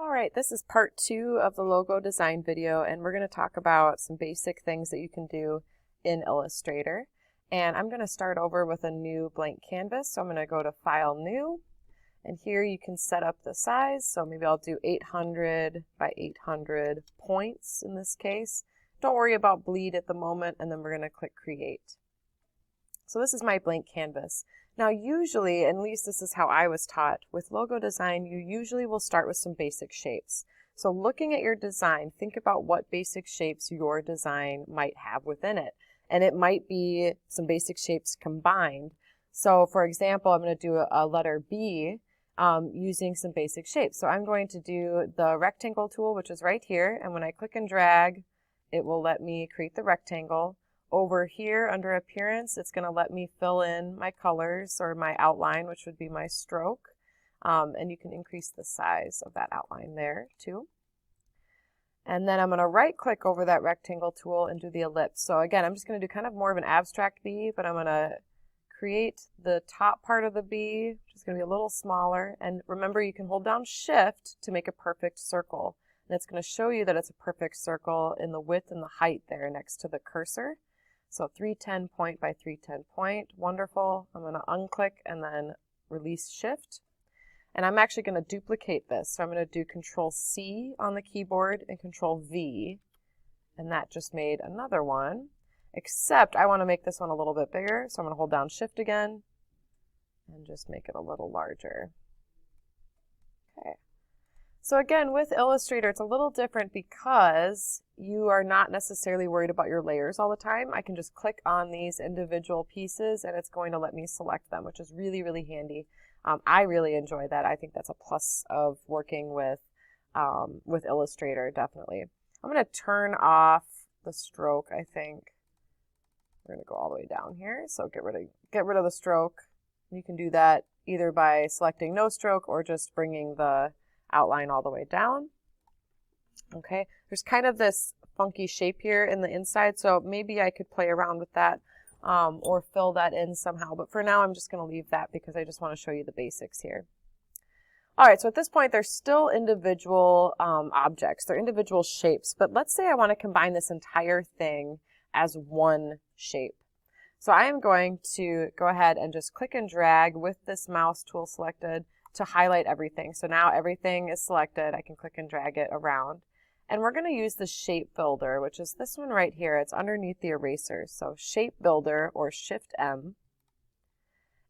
All right, this is part 2 of the logo design video, and we're going to talk about some basic things that you can do in Illustrator. And I'm going to start over with a new blank canvas. So I'm going to go to File, New, and here you can set up the size. So maybe I'll do 800 by 800 points in this case. Don't worry about bleed at the moment, and then we're going to click Create. So this is my blank canvas. Now usually, at least this is how I was taught, with logo design, you usually will start with some basic shapes. So looking at your design, think about what basic shapes your design might have within it. And it might be some basic shapes combined. So for example, I'm going to do a letter B using some basic shapes. So I'm going to do the rectangle tool, which is right here. And when I click and drag, it will let me create the rectangle. Over here under appearance, it's going to let me fill in my colors or my outline, which would be my stroke. And you can increase the size of that outline there too. And then I'm going to right click over that rectangle tool and do the ellipse. So again, I'm just going to do kind of more of an abstract B, but I'm going to create the top part of the B, which is going to be a little smaller. And remember, you can hold down Shift to make a perfect circle. And it's going to show you that it's a perfect circle in the width and the height there next to the cursor. So 310 point by 310 point, wonderful. I'm going to unclick and then release Shift. And I'm actually going to duplicate this. So I'm going to do Control C on the keyboard and Control V. And that just made another one. Except I want to make this one a little bit bigger. So I'm going to hold down Shift again and just make it a little larger. Okay. So again, with Illustrator, it's a little different because you are not necessarily worried about your layers all the time. I can just click on these individual pieces and it's going to let me select them, which is really, really handy. I really enjoy that. I think that's a plus of working with Illustrator, definitely. I'm going to turn off the stroke, I think. We're going to go all the way down here. So get rid of the stroke. You can do that either by selecting no stroke or just bringing the outline all the way down. Okay, there's kind of this funky shape here in the inside, so maybe I could play around with that or fill that in somehow. But for now, I'm just going to leave that because I just want to show you the basics here. All right, so at this point, they're still individual objects. They're individual shapes. But let's say I want to combine this entire thing as one shape. So I am going to go ahead and just click and drag with this mouse tool selected to highlight everything. So now everything is selected. I can click and drag it around. And we're going to use the shape builder, which is this one right here. It's underneath the eraser. So shape builder or Shift M.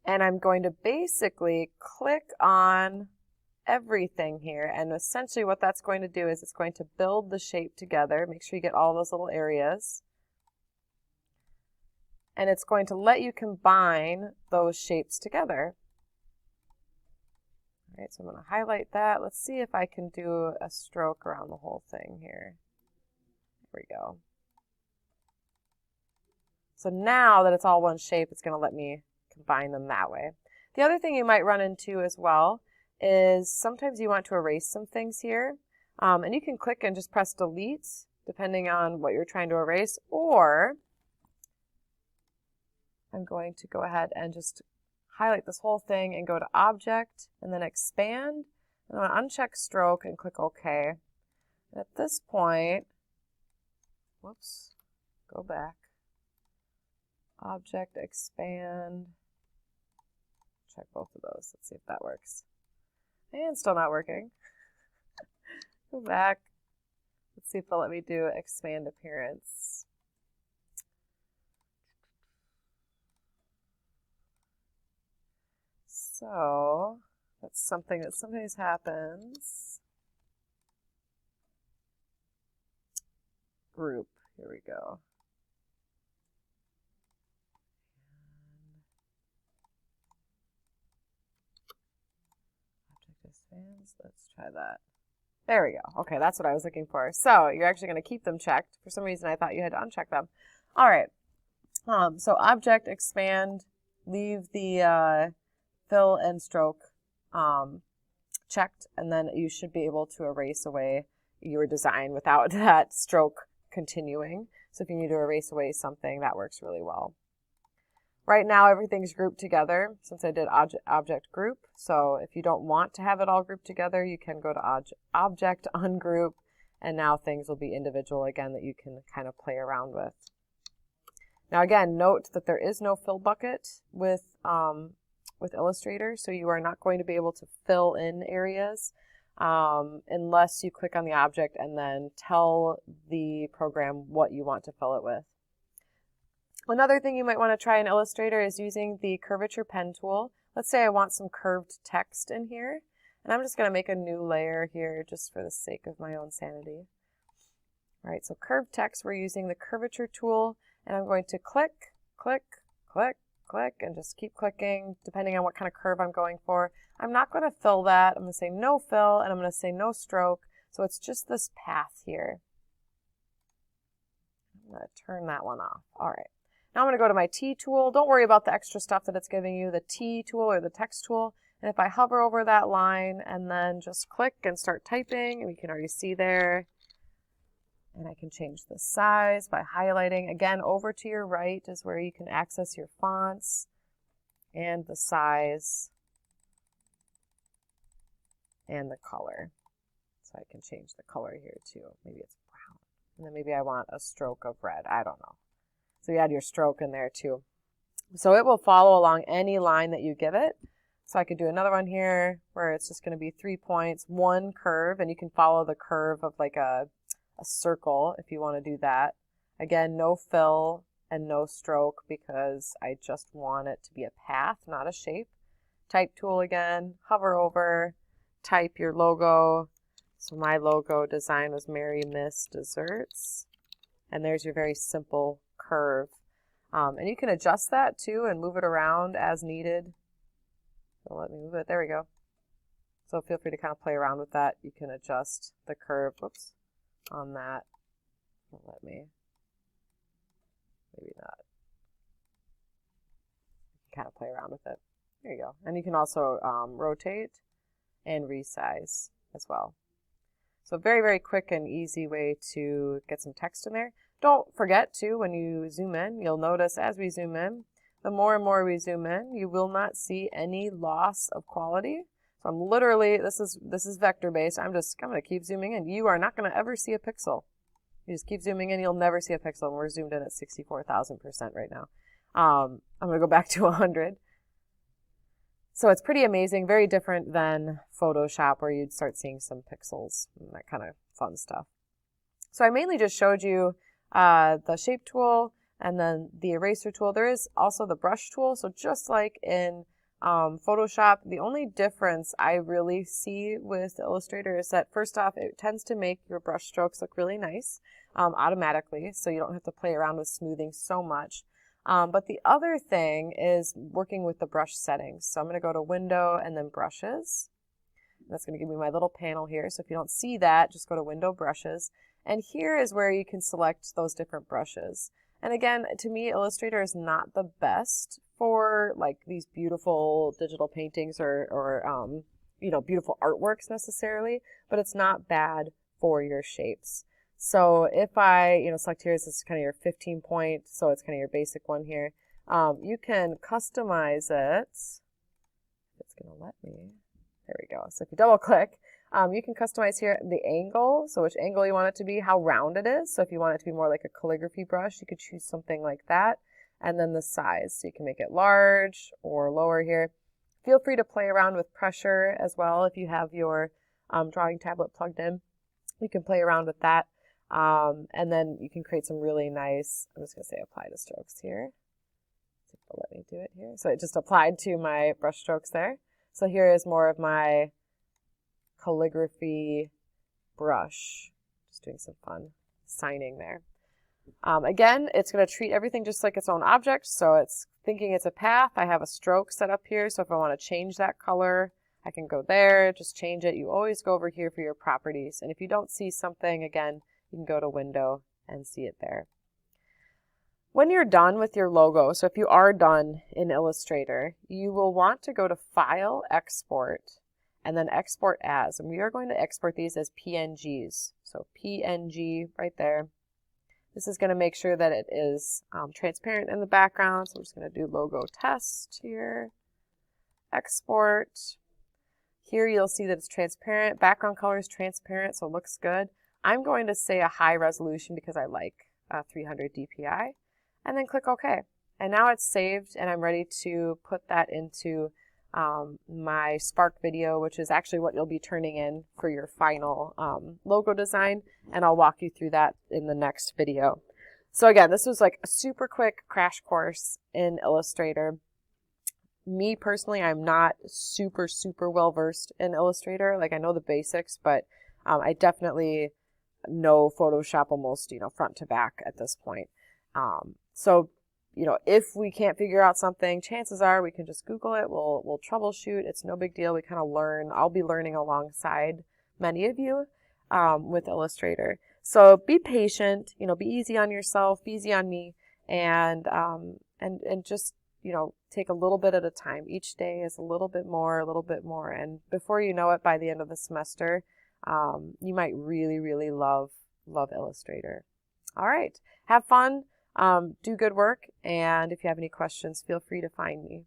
And I'm going to basically click on everything here. And essentially what that's going to do is it's going to build the shape together. Make sure you get all those little areas. And it's going to let you combine those shapes together. All right, so I'm going to highlight that. Let's see if I can do a stroke around the whole thing here. There we go. So now that it's all one shape, it's going to let me combine them that way. The other thing you might run into as well is sometimes you want to erase some things here. And you can click and just press delete depending on what you're trying to erase. Or I'm going to go ahead and just highlight this whole thing and go to Object and then Expand. And I'm going to uncheck Stroke and click OK. And at this point, whoops, go back. Object, Expand. Check both of those. Let's see if that works. And still not working. Go back. Let's see if they'll let me do Expand Appearance. So that's something that sometimes happens. Group, here we go. Object expands, let's try that. There we go. Okay, that's what I was looking for. So you're actually going to keep them checked. For some reason I thought you had to uncheck them. All right. So object, expand, leave the fill and stroke checked, and then you should be able to erase away your design without that stroke continuing. So if you need to erase away something, that works really well. Right now everything's grouped together since I did object group. So if you don't want to have it all grouped together, you can go to object ungroup, and now things will be individual again that you can kind of play around with. Now again, note that there is no fill bucket with Illustrator, so you are not going to be able to fill in areas unless you click on the object and then tell the program what you want to fill it with. Another thing you might want to try in Illustrator is using the curvature pen tool. Let's say I want some curved text in here, and I'm just going to make a new layer here just for the sake of my own sanity. All right, so curved text, we're using the curvature tool, and I'm going to click, click, click, click, and just keep clicking depending on what kind of curve I'm going for. I'm not going to fill that. I'm going to say no fill, and I'm going to say no stroke. So it's just this path here. I'm going to turn that one off. All right. Now I'm going to go to my T tool. Don't worry about the extra stuff that it's giving you, the T tool or the text tool. And if I hover over that line and then just click and start typing, and you can already see there, and I can change the size by highlighting. Again, over to your right is where you can access your fonts and the size and the color. So I can change the color here too. Maybe it's brown. And then maybe I want a stroke of red. I don't know. So you add your stroke in there too. So it will follow along any line that you give it. So I could do another one here where it's just going to be 3 points, one curve, and you can follow the curve of like a circle if you want to do that. Again, no fill and no stroke because I just want it to be a path, not a shape. Type tool again, hover over, type your logo. So my logo design was Mary Miss Desserts. And there's your very simple curve. And you can adjust that too and move it around as needed. So let me move it. There we go. So feel free to kind of play around with that. You can adjust the curve, whoops, on that. Let me, maybe not. You can kind of play around with it. There you go. And you can also rotate and resize as well. So very, very quick and easy way to get some text in there. Don't forget to, when you zoom in, you'll notice as we zoom in, the more and more we zoom in, you will not see any loss of quality. So I'm literally, this is vector based. I'm going to keep zooming in. You are not going to ever see a pixel. You just keep zooming in, you'll never see a pixel. And we're zoomed in at 64,000% right now. I'm going to go back to 100. So it's pretty amazing, very different than Photoshop where you'd start seeing some pixels and that kind of fun stuff. So I mainly just showed you the shape tool and then the eraser tool. There is also the brush tool. So just like in Photoshop, the only difference I really see with Illustrator is that first off, it tends to make your brush strokes look really nice automatically. So you don't have to play around with smoothing so much. But the other thing is working with the brush settings. So I'm going to go to Window and then Brushes. That's going to give me my little panel here. So if you don't see that, just go to Window, Brushes. And here is where you can select those different brushes. And again, to me, Illustrator is not the best for like these beautiful digital paintings or beautiful artworks necessarily, but it's not bad for your shapes. So if I, select here, this is kind of your 15 point, so it's kind of your basic one here. You can customize it. It's going to let me. There we go. So if you double click, you can customize here the angle, so which angle you want it to be, how round it is. So if you want it to be more like a calligraphy brush, you could choose something like that. And then the size, so you can make it large or lower here. Feel free to play around with pressure as well. If you have your drawing tablet plugged in, you can play around with that. And then you can create some really nice, I'm just going to say apply to strokes here. See if they'll let me do it here. So it just applied to my brush strokes there. So here is more of my calligraphy brush. Just doing some fun signing there. Again, it's going to treat everything just like its own object. So it's thinking it's a path. I have a stroke set up here. So if I want to change that color, I can go there, just change it. You always go over here for your properties. And if you don't see something, again, you can go to Window and see it there. When you're done with your logo, so if you are done in Illustrator, you will want to go to File, Export, and then Export As. And we are going to export these as PNGs. So PNG right there. This is going to make sure that it is transparent in the background. So I'm just going to do logo test here, export. Here you'll see that it's transparent. Background color is transparent, so it looks good. I'm going to say a high resolution because I like 300 dpi, and then click OK. And now it's saved, and I'm ready to put that into my Spark video, which is actually what you'll be turning in for your final logo design, and I'll walk you through that in the next video. So again, this was like a super quick crash course in Illustrator. Me personally, I'm not super well versed in Illustrator. Like, I know the basics, but I definitely know Photoshop almost, front to back at this point. So if we can't figure out something, chances are we can just Google it. We'll troubleshoot. It's no big deal. We kind of learn. I'll be learning alongside many of you with Illustrator. So be patient. Be easy on yourself. Be easy on me, and just take a little bit at a time. Each day is a little bit more, and before you know it, by the end of the semester, you might really love Illustrator. All right, have fun. Do good work, and if you have any questions, feel free to find me.